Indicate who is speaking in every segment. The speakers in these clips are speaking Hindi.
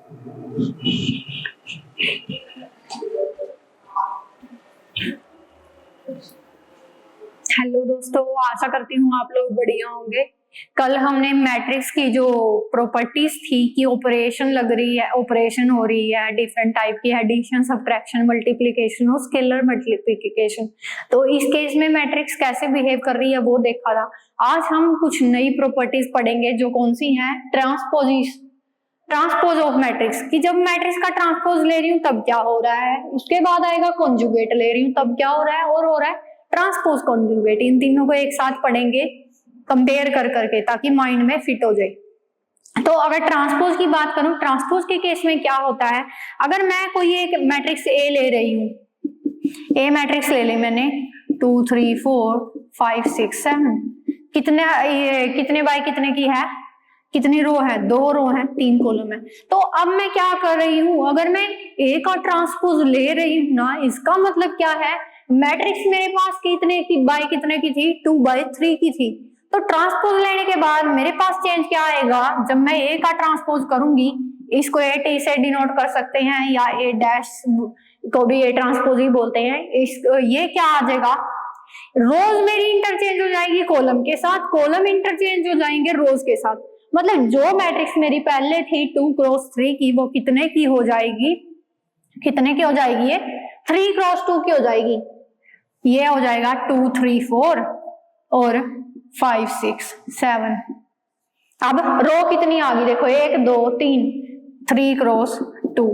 Speaker 1: हेलो दोस्तों, आशा करती हूँ आप लोग बढ़िया होंगे। कल हमने मैट्रिक्स की जो प्रॉपर्टीज थी कि ऑपरेशन लग रही है, ऑपरेशन हो रही है, डिफरेंट टाइप की एडिशन, सब्ट्रैक्शन, मल्टीप्लिकेशन और स्केलर मल्टीप्लिकेशन, तो इस केस में मैट्रिक्स कैसे बिहेव कर रही है वो देखा था। आज हम कुछ नई प्रॉपर्टीज पढ़ेंगे जो कौन सी हैं, ट्रांसपोज ऑफ मैट्रिक्स, कि जब मैट्रिक्स का ट्रांसपोज ले रही हूँ तब क्या हो रहा है, उसके बाद आएगा कॉन्जुगेट ले रही हूँ तब क्या हो रहा है, और हो रहा है ट्रांसपोज कॉन्जुगेट। इन तीनों को एक साथ पढ़ेंगे कंपेयर कर करके, ताकि माइंड में फिट हो जाए। तो अगर ट्रांसपोज की बात करूं, ट्रांसपोज के केस में क्या होता है, अगर मैं कोई एक मैट्रिक्स ए ले रही हूं, ए मैट्रिक्स ले ली मैंने 2 3 4 5 6 7, कितने बाय कितने की है, कितनी रो है, 2 रो है, 3 कॉलम है। तो अब मैं क्या कर रही हूं, अगर मैं ए का ट्रांसपोज ले रही हूं ना, इसका मतलब क्या है, मैट्रिक्स मेरे पास कितने की बाय कितने की थी, 2/3 की थी। तो ट्रांसपोज लेने के बाद मेरे पास चेंज क्या आएगा, जब मैं ए का ट्रांसपोज करूंगी, इसको ए टी से डिनोट कर सकते हैं या ए डैश को भी ए ट्रांसपोज ही बोलते हैं। ये क्या आ जाएगा, रोज मेरी इंटरचेंज हो जाएगी कॉलम के साथ, कॉलम इंटरचेंज हो जाएंगे रोज के साथ। मतलब जो मैट्रिक्स मेरी पहले थी 2 क्रॉस 3 की, वो कितने की हो जाएगी, कितने की हो जाएगी, ये 3 क्रॉस 2 की हो जाएगी। ये हो जाएगा 2 3 4 और 5 6 7। अब रो कितनी आ गई देखो, 1 2 3, 3 क्रॉस 2।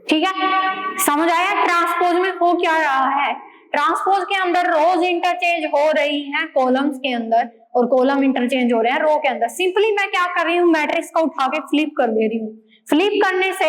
Speaker 1: ठीक है, समझ आया ट्रांसपोज में हो क्या रहा है। ट्रांसपोज के अंदर रोज इंटरचेंज हो रही है कॉलम्स के अंदर, और कॉलम इंटरचेंज हो रहे हैं रो के अंदर। सिंपली मैं क्या कर रही हूँ, मैट्रिक्स को उठा के फ्लिप कर दे रही हूँ। फ्लिप करने से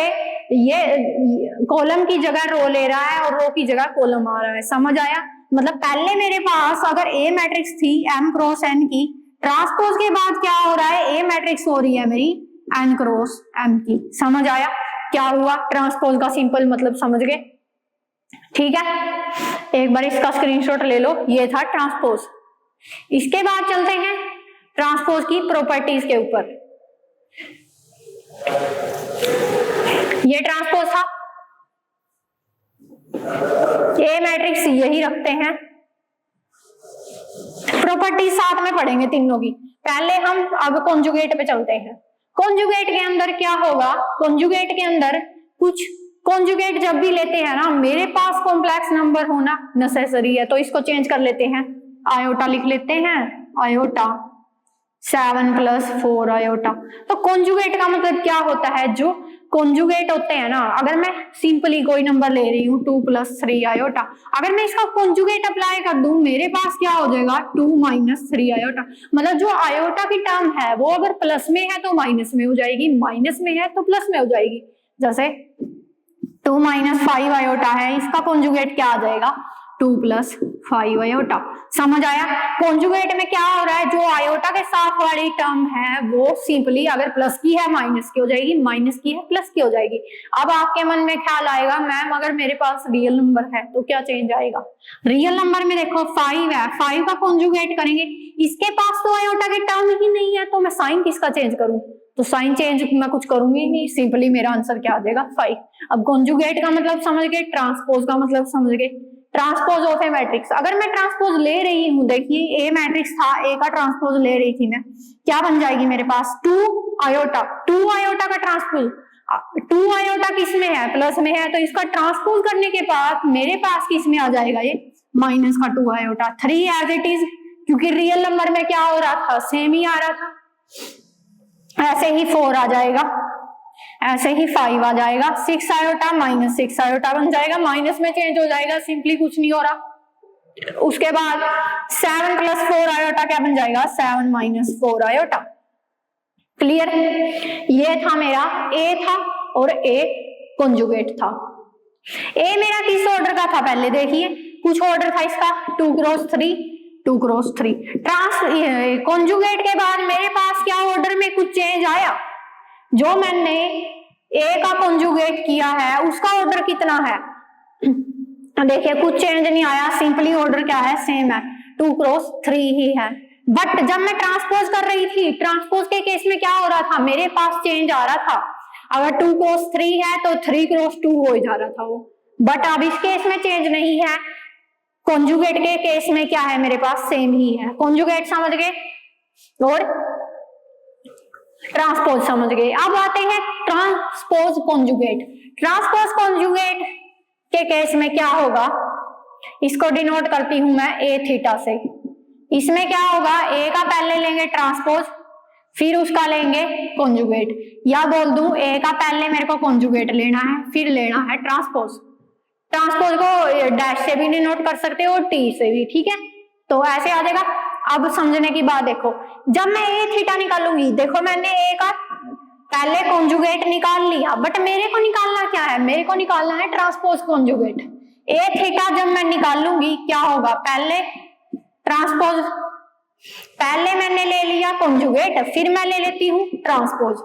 Speaker 1: ये कॉलम की जगह रो ले रहा है और रो की जगह कॉलम आ रहा है। समझ आया, मतलब पहले मेरे पास अगर ए मैट्रिक्स थी m क्रॉस n की, ट्रांसपोज के बाद क्या हो रहा है, ए मैट्रिक्स हो रही है मेरी n क्रॉस m की। समझ आया क्या हुआ, ट्रांसपोज का सिंपल मतलब समझ गए। ठीक है, एक बार इसका स्क्रीनशॉट ले लो, ये था ट्रांसपोज। इसके बाद चलते हैं ट्रांसपोज की प्रॉपर्टीज के ऊपर। ये ट्रांसपोज था, ए मैट्रिक्स यही रखते हैं, प्रॉपर्टीज साथ में पढ़ेंगे तीनों की। पहले हम अब कॉन्जुगेट पे चलते हैं। कॉन्जुगेट के अंदर क्या होगा, कॉन्जुगेट के अंदर कुछ, कॉन्जुगेट जब भी लेते हैं ना, मेरे पास कॉम्प्लेक्स नंबर होना नेसेसरी है, तो इसको चेंज कर लेते हैं, आयोटा लिख लेते हैं, आयोटा 7 + 4 आयोटा। तो कॉन्जुगेट का मतलब क्या होता है, जो कॉन्जुगेट होते हैं ना, अगर मैं सिंपली कोई नंबर ले रही हूँ 2 + 3 आयोटा, अगर मैं इसका कॉन्जुगेट अप्लाई कर दूं, मेरे पास क्या हो जाएगा 2 - 3 आयोटा। मतलब जो आयोटा की टर्म है वो अगर प्लस में है तो माइनस में हो जाएगी, माइनस में है तो प्लस में हो जाएगी। जैसे 2 - 5 आयोटा है, इसका कॉन्जुगेट क्या आ जाएगा, 2 + 5 आयोटा। समझ आया, कॉन्जुगेट में क्या हो रहा है, जो आयोटा के साथ वाली टर्म है वो सिंपली अगर प्लस की है माइनस की हो जाएगी, माइनस की है प्लस की हो जाएगी। अब आपके मन में ख्याल आएगा, मैम अगर मेरे पास रियल नंबर है तो क्या चेंज आएगा। रियल नंबर में देखो 5 है, 5 का कॉन्जुगेट करेंगे, इसके पास तो आयोटा की टर्म ही नहीं है, तो मैं साइन किसका चेंज करूं, तो साइन चेंज मैं कुछ करूंगी नहीं, सिंपली मेरा आंसर क्या आ जाएगा 5। अब कॉन्जुगेट का मतलब समझ गए, ट्रांसपोज का मतलब समझ गए। ट्रांसपोज ऑफ ए मैट्रिक्स, अगर मैं ट्रांसपोज ले रही हूँ, देखिए ए मैट्रिक्स था, ए का ट्रांसपोज ले रही थी मैं, क्या बन जाएगी मेरे पास 2 आयोटा, 2 आयोटा का ट्रांसपोज, 2 आयोटा किस में है, प्लस में है, तो इसका ट्रांसपोज करने के बाद मेरे पास किस में आ जाएगा, ये माइनस का 2 आयोटा। 3 एज इट इज, क्योंकि रियल नंबर में क्या हो रहा था, सेम ही आ रहा था, ऐसे ही 4 आ जाएगा, ऐसे ही 5 आ जाएगा, 6 आयोटा -6 आयोटा बन जाएगा, माइनस में चेंज हो जाएगा, सिंपली कुछ नहीं हो रहा। उसके बाद 7 + 4 आयोटा क्या बन जाएगा, 7 - 4 आयोटा। क्लियर, ये था मेरा ए था और ए कॉन्जुगेट था। ए मेरा किस ऑर्डर का था, पहले देखिए कुछ ऑर्डर था इसका, 2 क्रॉस 3 2 क्रॉस 3। कॉन्जुगेट के बाद मेरे पास क्या ऑर्डर में कुछ चेंज आया, जो मैंने ए का कॉन्जुगेट किया है उसका ऑर्डर कितना है, देखिए कुछ चेंज नहीं आया, सिंपली ऑर्डर क्या है, सेम है, 2 क्रॉस 3 ही है। बट जब मैं ट्रांसपोज कर रही थी, ट्रांसपोज के केस में क्या हो रहा था, मेरे पास चेंज आ रहा था। अगर 2 क्रॉस 3 है तो 3 क्रॉस 2 हो जा रहा था वो, बट अब इस केस में चेंज नहीं है। कॉन्जुगेट के केस में क्या है, मेरे पास सेम ही है। कॉन्जुगेट समझ गए और ट्रांसपोज समझ गए। अब आते हैं ट्रांसपोज कॉन्जुगेट। ट्रांसपोज कॉन्जुगेट के केस में क्या होगा, इसको डिनोट करती हूं मैं ए थीटा से। इसमें क्या होगा, ए का पहले लेंगे ट्रांसपोज, फिर उसका लेंगे कॉन्जुगेट, या बोल दूं ए का पहले मेरे को कॉन्जुगेट लेना है, फिर लेना है ट्रांसपोज। ट्रांसपोज को डैश से भी डिनोट कर सकते हो और टी से भी, ठीक है। तो ऐसे आ जाएगा। अब समझने की बात देखो, जब मैं ए थीटा निकालूंगी, देखो मैंने ए का पहले कॉन्जुगेट निकाल लिया, बट मेरे को निकालना क्या है, मेरे को निकालना है ट्रांसपोज कॉन्जुगेट। ए थीटा जब मैं निकालूंगी क्या होगा, पहले ट्रांसपोज, पहले मैंने ले लिया कॉन्जुगेट, फिर मैं ले लेती हूँ ट्रांसपोज,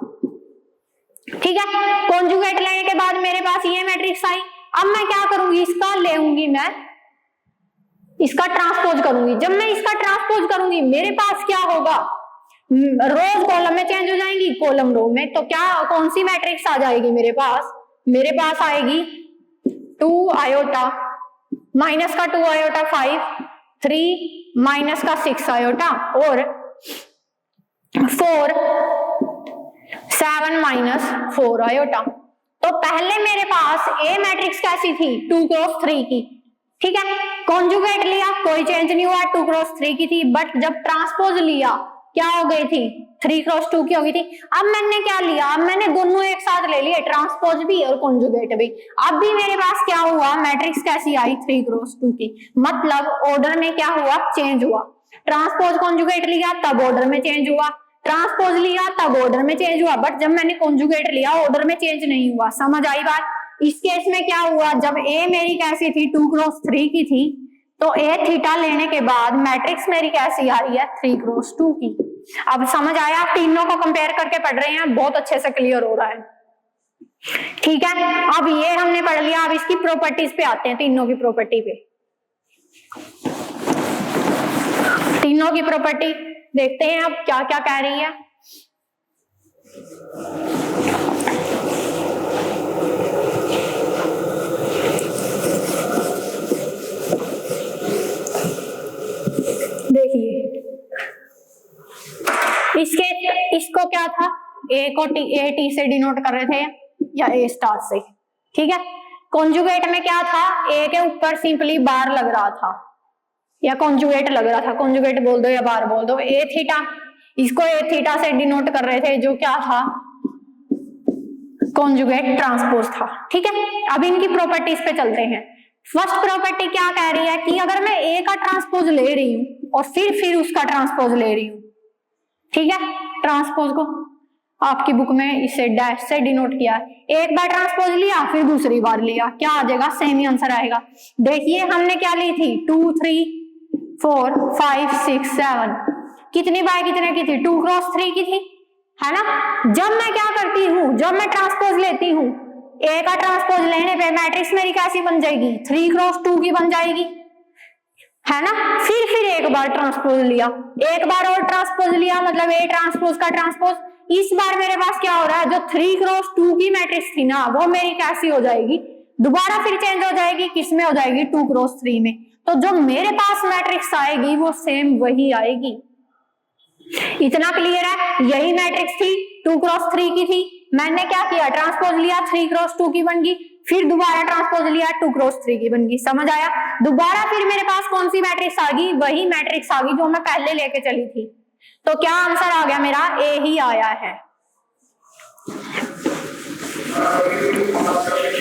Speaker 1: ठीक है। कॉन्जुगेट लेने के बाद मेरे पास ये मैट्रिक्स आई। अब मैं क्या करूंगी, इसका लेऊंगी, मैं इसका ट्रांसपोज करूंगी। जब मैं इसका ट्रांसपोज करूंगी मेरे पास क्या होगा, रोज कॉलम में चेंज हो जाएंगी, कॉलम रो में। तो क्या कौन सी मैट्रिक्स आ जाएगी मेरे पास आएगी 2 आयोटा, माइनस का 2 आयोटा 5, 3 माइनस का 6 आयोटा और 4 7 माइनस 4 आयोटा। तो पहले मेरे पास ए मैट्रिक्स कैसी थी, 2 क्रॉस 3 की, ठीक है। कॉन्जुगेट लिया, कोई चेंज नहीं हुआ, 2 क्रॉस 3 की थी, बट जब ट्रांसपोज लिया क्या हो गई थी, 3 क्रॉस 2 की हो गई थी। अब मैंने क्या लिया, अब मैंने दोनों एक साथ ले लिए, ट्रांसपोज भी और कॉन्जुगेट भी। अब भी मेरे पास क्या हुआ, मैट्रिक्स कैसी आई, 3 क्रॉस 2 की, मतलब ऑर्डर में क्या हुआ, चेंज हुआ। ट्रांसपोज कॉन्जुगेट लिया तब ऑर्डर में चेंज हुआ, ट्रांसपोज लिया तब ऑर्डर में चेंज हुआ, बट जब मैंने कॉन्जुगेट लिया ऑर्डर में चेंज नहीं हुआ। समझ आई बात। इस केस में क्या हुआ, जब ए मेरी कैसी थी, 2 क्रॉस 3 की थी, तो ए थीटा लेने के बाद मैट्रिक्स मेरी कैसी आ रही है, 3 क्रॉस 2 की। अब समझ आया, तीनों को कंपेयर करके पढ़ रहे हैं, बहुत अच्छे से क्लियर हो रहा है, ठीक है। अब ये हमने पढ़ लिया, अब इसकी प्रॉपर्टीज पे आते हैं, तीनों की प्रॉपर्टी पे। तीनों की प्रॉपर्टी देखते हैं अब क्या क्या कह रही है। देखिए इसको क्या था, ए को ए टी से डिनोट कर रहे थे या ए स्टार से, ठीक है। कॉन्जुगेट में क्या था, ए के ऊपर सिंपली बार लग रहा था या कॉन्जुगेट लग रहा था, कॉन्जुगेट बोल दो या बार बोल दो, ए थीटा, इसको ए थीटा से डिनोट कर रहे थे, जो क्या था, कॉन्जुगेट ट्रांसपोज था, ठीक है। अब इनकी प्रॉपर्टीज पे चलते हैं। फर्स्ट प्रॉपर्टी क्या कह रही है कि अगर मैं ए का ट्रांसपोज ले रही हूं और फिर उसका ट्रांसपोज ले रही हूं, ठीक है, ट्रांसपोज को आपकी बुक में इसे डैश से डिनोट किया है, एक बार ट्रांसपोज लिया फिर दूसरी बार लिया, क्या आ जाएगा, सेम ही आंसर आएगा। देखिए हमने क्या ली थी, 2 3 4 5 6 7, कितनी बाय कितने की थी, 2 क्रॉस 3 की थी, है ना। जब मैं क्या करती हूं, जब मैं ट्रांसपोज लेती हूं, ए का ट्रांसपोज लेने पे मैट्रिक्स मेरी कैसी बन जाएगी, 3 क्रॉस 2 की बन जाएगी, है ना। फिर एक बार ट्रांसपोज लिया, एक बार और ट्रांसपोज लिया, मतलब ए ट्रांसपोज का ट्रांसपोज। इस बार मेरे पास क्या हो रहा है, जो 3 क्रॉस 2 की मैट्रिक्स थी ना, वो मेरी कैसी हो जाएगी, दोबारा फिर चेंज हो जाएगी, किसमें हो जाएगी, 2 क्रॉस 3 में। तो जो मेरे पास मैट्रिक्स आएगी वो सेम वही आएगी। इतना क्लियर है, यही मैट्रिक्स थी, 2 क्रॉस 3 की थी, मैंने क्या किया, ट्रांसपोज लिया, 3 क्रॉस 2 की बन गई, फिर दोबारा ट्रांसपोज लिया, 2 क्रॉस 3 की बन गई। समझ आया। दोबारा फिर मेरे पास कौन सी मैट्रिक्स आ गई, वही मैट्रिक्स आ गई जो मैं पहले लेके चली थी। तो क्या आंसर आ गया मेरा, ए ही आया है।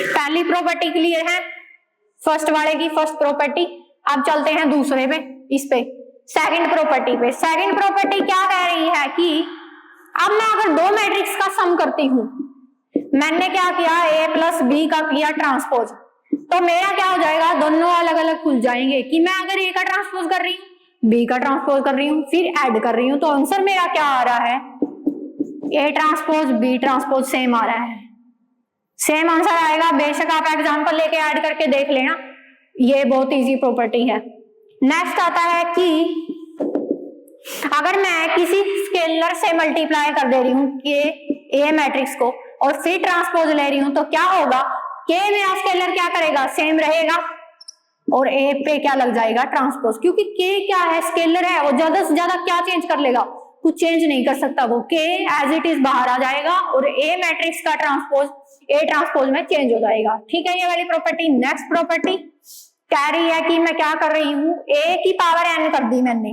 Speaker 1: पहली प्रॉपर्टी क्लियर है, फर्स्ट वाले की फर्स्ट प्रॉपर्टी। अब चलते हैं दूसरे पे, इस पे सेकंड प्रॉपर्टी पे। सेकंड प्रॉपर्टी क्या कह रही है कि अब मैं अगर दो मैट्रिक्स का सम करती हूं, मैंने क्या किया, ए प्लस बी का किया ट्रांसपोज, तो मेरा क्या हो जाएगा, दोनों अलग अलग खुल जाएंगे। कि मैं अगर ए का ट्रांसपोज कर रही हूँ, बी का ट्रांसपोज कर रही हूँ, फिर ऐड कर रही हूँ, तो आंसर मेरा क्या आ रहा है, A transpose B transpose same आ रहा है, सेम आंसर आएगा। बेशक आप एग्जांपल लेके ऐड करके देख लेना, ये बहुत इजी प्रॉपर्टी है। नेक्स्ट आता है कि अगर मैं किसी स्केलर से मल्टीप्लाई कर दे रही हूँ ए मैट्रिक्स को और फिर ट्रांसपोज ले रही हूं तो क्या होगा, के मेरा स्केलर क्या करेगा, सेम रहेगा और ए पे क्या लग जाएगा, ट्रांसपोज, क्योंकि के क्या है, स्केलर है, वो ज्यादा से ज्यादा क्या चेंज कर लेगा, कुछ चेंज नहीं कर सकता, वो के एज इट इज बाहर आ जाएगा और ए मैट्रिक्स का ट्रांसपोज ए ट्रांसपोज में चेंज हो जाएगा। ठीक है, ये वाली प्रॉपर्टी। नेक्स्ट प्रॉपर्टी कह रही है कि मैं क्या कर रही हूं, ए की पावर एन कर दी मैंने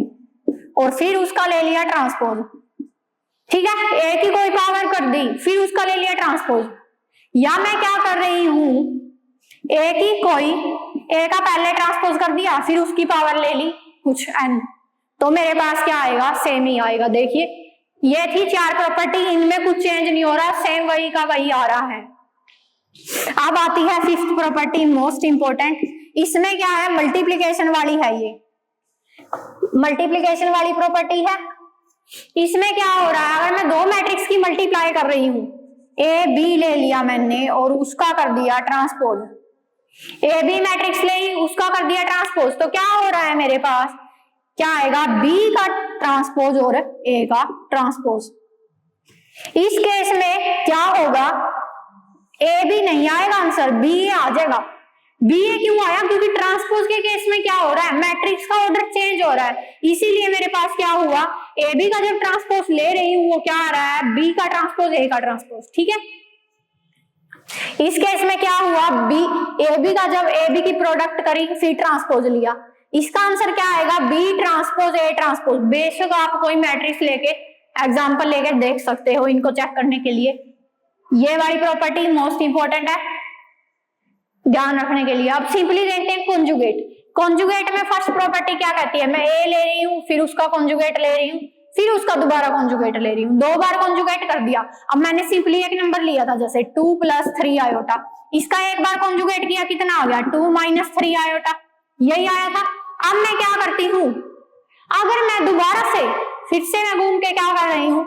Speaker 1: और फिर उसका ले लिया ट्रांसपोज। ठीक है, ए की कोई पावर कर दी फिर उसका ले लिया ट्रांसपोज, या मैं क्या कर रही हूं, ए की कोई ए का पहले ट्रांसपोज कर दिया फिर उसकी पावर ले ली कुछ एन, तो मेरे पास क्या आएगा, सेम ही आएगा। देखिए ये थी 4 प्रॉपर्टी, इनमें कुछ चेंज नहीं हो रहा, सेम वही का वही आ रहा है। अब आती है 5th प्रॉपर्टी, मोस्ट इंपोर्टेंट। इसमें क्या है, मल्टीप्लीकेशन वाली है, ये मल्टीप्लीकेशन वाली प्रॉपर्टी है। इसमें क्या हो रहा है, अगर मैं 2 मैट्रिक्स की मल्टीप्लाई कर रही हूं, ए बी ले लिया मैंने और उसका कर दिया ट्रांसपोज, ए बी मैट्रिक्स ले उसका कर दिया ट्रांसपोज, तो क्या हो रहा है मेरे पास, क्या आएगा, बी का ट्रांसपोज और ए का ट्रांसपोज। इस केस में क्या होगा, ए बी नहीं आएगा आंसर, बी आ जाएगा। बी ए क्यों आया, क्योंकि ट्रांसपोज के केस में क्या हो रहा है, मैट्रिक्स का ऑर्डर चेंज हो रहा है, इसीलिए मेरे पास क्या हुआ, ए बी का जब ट्रांसपोज ले रही हूं वो क्या आ रहा है, बी का ट्रांसपोज ए का ट्रांसपोज। ठीक है, इस केस में क्या हुआ, बी ए बी का जब ए बी की प्रोडक्ट करी फिर ट्रांसपोज लिया, इसका आंसर क्या आएगा, बी ट्रांसपोज ए ट्रांसपोज। बेशक आप कोई मैट्रिक्स लेके एग्जांपल लेके देख सकते हो इनको चेक करने के लिए। ये वाली प्रॉपर्टी मोस्ट इंपोर्टेंट है ध्यान रखने के लिए। अब सिंपली देखते हैं कॉन्जुगेट। कॉन्जुगेट में फर्स्ट प्रॉपर्टी क्या कहती है, मैं ए ले रही हूं फिर उसका कॉन्जुगेट ले रही हूं फिर उसका दोबारा कॉन्जुगेट ले रही हूं, 2 बार कॉन्जुगेट कर दिया। अब मैंने सिंपली एक नंबर लिया था जैसे 2 + 3 आयोटा, इसका एक बार कॉन्जुगेट किया कितना आ गया, 2 - 3 आयोटा, यही आया था। अब मैं क्या करती हूं, अगर मैं दोबारा से फिर से मैं घूम के क्या कर रही हूं,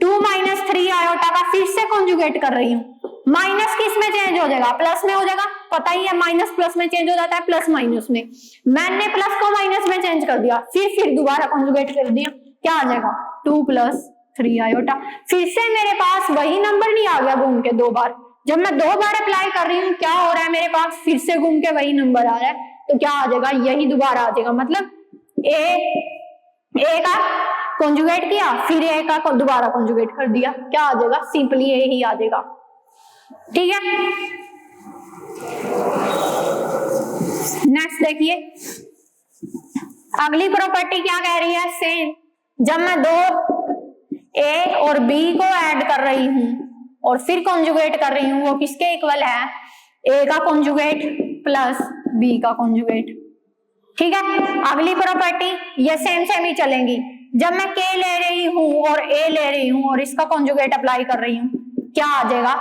Speaker 1: 2 - 3 आयोटा का फिर से कॉन्जुगेट कर रही हूं, माइनस किस में चेंज हो जाएगा, प्लस में हो जाएगा, पता ही है माइनस प्लस में चेंज हो जाता है, प्लस माइनस में, मैंने प्लस को माइनस में चेंज कर दिया, फिर दोबारा कॉन्जुगेट कर दिया, क्या आ जाएगा 2 + 3 आयोटा। फिर से मेरे पास वही नंबर नहीं आ गया घूम के 2 बार, जब मैं 2 बार अप्लाई कर रही हूँ क्या हो रहा है मेरे पास, फिर से घूम के वही नंबर आ रहा है, तो क्या आ जाएगा, यही दोबारा आ जाएगा। मतलब ए का कॉन्जुगेट किया फिर ए का दोबारा कॉन्जुगेट कर दिया, क्या आ जाएगा, सिंपली ए ही आ जाएगा। ठीक है, नेक्स्ट देखिए अगली प्रॉपर्टी क्या कह रही है, सेम, जब मैं 2 ए और बी को ऐड कर रही हूं और फिर कॉन्जुगेट कर रही हूं, वो किसके इक्वल है, ए का कॉन्जुगेट प्लस बी का कॉन्जुगेट। ठीक है, अगली प्रॉपर्टी ये सेम ही चलेंगी, जब मैं के ले रही हूं और ए ले रही हूं और इसका कॉन्जुगेट अप्लाई कर रही हूं, क्या आ जाएगा,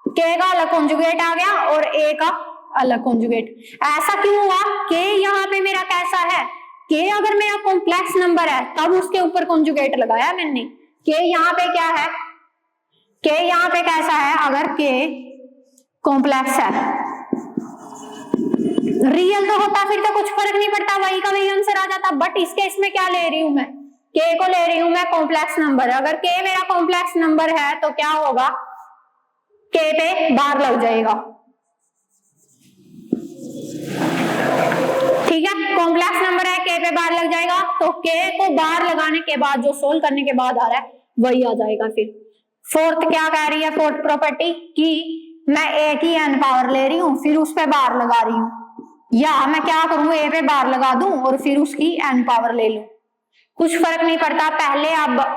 Speaker 1: के का अलग कॉन्जुगेट आ गया और ए का अलग कॉन्जुगेट। ऐसा क्यों हुआ, के यहाँ पे मेरा कैसा है, के अगर मेरा कॉम्प्लेक्स नंबर है तब उसके ऊपर कॉन्जुगेट लगाया मैंने, के यहाँ पे क्या है, के यहाँ पे कैसा है, अगर के कॉम्प्लेक्स है, रियल तो होता फिर तो कुछ फर्क नहीं पड़ता, वही का वही आंसर आ जाता, बट इस केस में क्या ले रही हूं मैं, के को ले रही हूं मैं कॉम्प्लेक्स नंबर, अगर के मेरा कॉम्प्लेक्स नंबर है तो क्या होगा, के पे बार लग जाएगा। ठीक है, कॉम्प्लेक्स नंबर है, के पे बार लग जाएगा, तो के को बार लगाने के बाद जो सोल्व करने के बाद आ रहा है वही आ जाएगा। फिर फोर्थ क्या कह रही है, फोर्थ प्रॉपर्टी कि मैं ए की n पावर ले रही हूं फिर उस पे बार लगा रही हूं, या मैं क्या करूं, ए पे बार लगा दूं और फिर उसकी n पावर ले लूं, कुछ फर्क नहीं पड़ता, पहले आप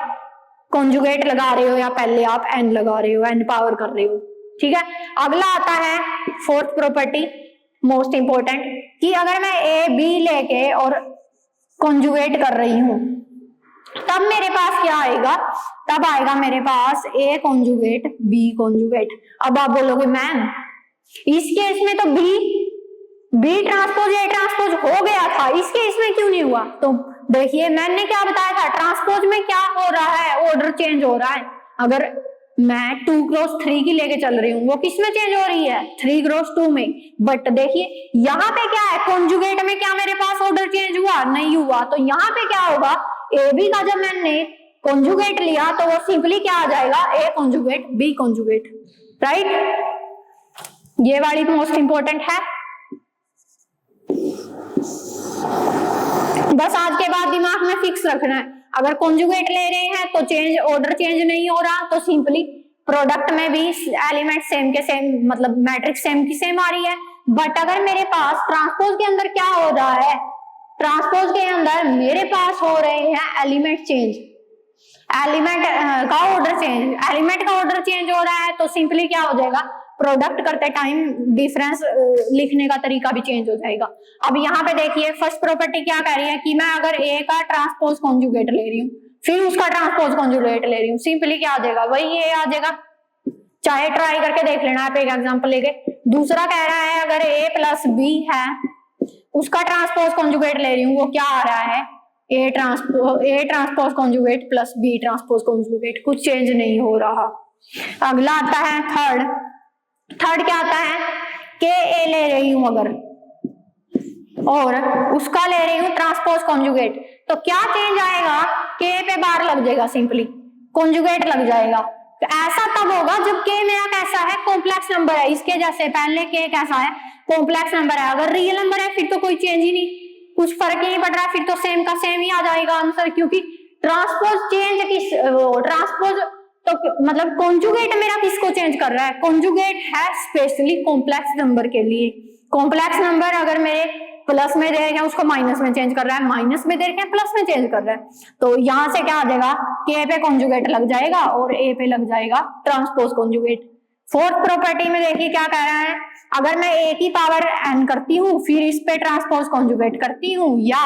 Speaker 1: कॉन्जुगेट लगा रहे हो या पहले आप n लगा रहे हो, n पावर कर रहे हो। ठीक है, अगला आता है फोर्थ प्रॉपर्टी मोस्ट इंपोर्टेंट, कि अगर मैं ए बी लेके और कॉन्जुगेट कर रही हूं तब मेरे पास क्या आएगा, तब आएगा मेरे पास ए कॉन्जुगेट बी कॉन्जुगेट। अब आप बोलोगे मैम इस केस में तो बी ट्रांसपोज ए ट्रांसपोज हो गया था, इस केस में क्यों नहीं हुआ, तो देखिए मैंने क्या बताया था, ट्रांसपोज में क्या हो रहा है, ऑर्डर चेंज हो रहा है। अगर मैं 2 × 3 की लेके चल रही हूँ वो किस में चेंज हो रही है, 3 × 2 में, बट देखिए यहाँ पे क्या है, कॉन्जुगेट में क्या मेरे पास ऑर्डर चेंज हुआ, नहीं हुआ, तो यहाँ पे क्या होगा, ए बी का जब मैंने कॉन्जुगेट लिया तो वो सिंपली क्या आ जाएगा, A conjugate B conjugate, right. ये वाली मोस्ट इंपॉर्टेंट है। बस आज के बाद दिमाग में फिक्स रखना है, अगर कॉन्जुगेट ले रहे हैं तो चेंज, ऑर्डर चेंज नहीं हो रहा तो सिंपली प्रोडक्ट में भी एलिमेंट सेम के सेम, मतलब मैट्रिक्स सेम की सेम आ रही है। बट अगर मेरे पास ट्रांसपोज के अंदर क्या हो रहा है, ट्रांसपोज के अंदर मेरे पास हो रहे हैं एलिमेंट चेंज, एलिमेंट का ऑर्डर चेंज, एलिमेंट का ऑर्डर चेंज हो रहा है तो सिंपली क्या हो जाएगा, प्रोडक्ट करते टाइम डिफरेंस लिखने का तरीका भी चेंज हो जाएगा। अब यहाँ पे देखिए फर्स्ट प्रॉपर्टी क्या कह रही है कि मैं अगर ए का ट्रांसपोज कॉन्जुगेट ले रही हूँ फिर उसका ट्रांसपोज कॉन्जुगेट ले रही हूँ, सिंपली क्या आ जाएगा, वही ए आ जाएगा। चाहे ट्राई करके देख लेना आप एक एग्जांपल लेके। दूसरा कह रहा है अगर ए प्लस बी है उसका ट्रांसपोज कॉन्जुगेट ले रही हूँ, वो क्या आ रहा है, A transpose conjugate plus B transpose conjugate, कुछ चेंज नहीं हो रहा। अगला आता है थर्ड क्या आता है, के ए ले रही हूं अगर और उसका ले रही हूं ट्रांसपोज कॉन्जुगेट, तो क्या चेंज आएगा, के पे बार लग जाएगा, सिंपली कॉन्जुगेट लग जाएगा। तो ऐसा तब होगा जब के मेरा कैसा है, कॉम्प्लेक्स नंबर है, इसके जैसे पहले के कैसा है, कॉम्प्लेक्स नंबर है। अगर रियल नंबर है फिर तो कोई चेंज ही नहीं, कुछ फर्क ही नहीं पड़ रहा, फिर तो सेम का सेम ही आ जाएगा आंसर, क्योंकि ट्रांसपोज चेंज किस, ट्रांसपोज तो मतलब कॉन्जुगेट मेरा किसको चेंज कर रहा है, कॉन्जुगेट है स्पेशली कॉम्प्लेक्स नंबर के लिए। कॉम्प्लेक्स नंबर अगर मेरे प्लस में दे रहे हैं उसको माइनस में चेंज कर रहा है, माइनस में दे रहे हैं प्लस में चेंज कर रहा है, तो यहां से क्या आ जाएगा, के पे कॉन्जुगेट लग जाएगा और ए पे लग जाएगा ट्रांसपोज कॉन्जुगेट। फोर्थ प्रॉपर्टी में देखिए क्या कह रहा है, अगर मैं ए की पावर एन करती हूँ फिर इस पे ट्रांसपोज कॉन्जुगेट करती हूँ, या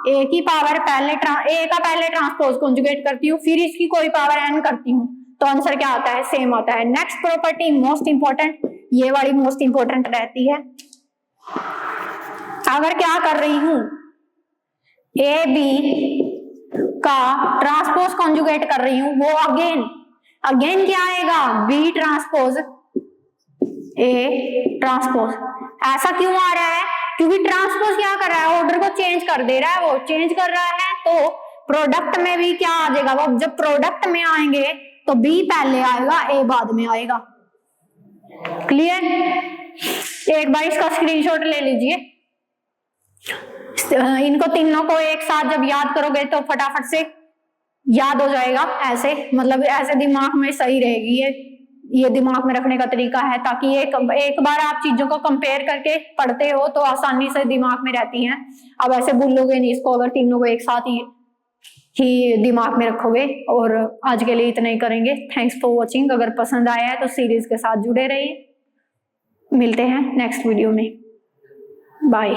Speaker 1: ए की पावर ए का पहले ट्रांसपोज कॉन्जुगेट करती हूँ फिर इसकी कोई पावर एन करती हूँ, तो आंसर क्या आता है, सेम आता है। नेक्स्ट प्रॉपर्टी मोस्ट इंपॉर्टेंट, ये वाली मोस्ट इंपॉर्टेंट रहती है। अगर क्या कर रही हूं, ए बी का ट्रांसपोज कॉन्जुगेट कर रही हूं, वो अगेन क्या आएगा, बी ट्रांसपोज ए ट्रांसपोज। ऐसा क्यों आ रहा है, क्योंकि ट्रांसपोज क्या कर रहा है, ऑर्डर को चेंज कर दे रहा है, वो चेंज कर रहा है तो प्रोडक्ट में भी क्या आ जाएगा, वो जब प्रोडक्ट में आएंगे तो बी पहले आएगा ए बाद में आएगा। क्लियर, एक बार इसका स्क्रीनशॉट ले लीजिए। इनको तीनों को एक साथ जब याद करोगे तो फटाफट से याद हो जाएगा, ऐसे मतलब ऐसे दिमाग में सही रहेगी, ये दिमाग में रखने का तरीका है, ताकि एक बार आप चीजों को कंपेयर करके पढ़ते हो तो आसानी से दिमाग में रहती हैं। अब ऐसे भूलोगे नहीं इसको, अगर तीनों को एक साथ ही दिमाग में रखोगे। और आज के लिए इतना ही करेंगे। Thanks for watching. अगर पसंद आया है तो सीरीज के साथ जुड़े रहिए। मिलते हैं नेक्स्ट वीडियो में। बाय।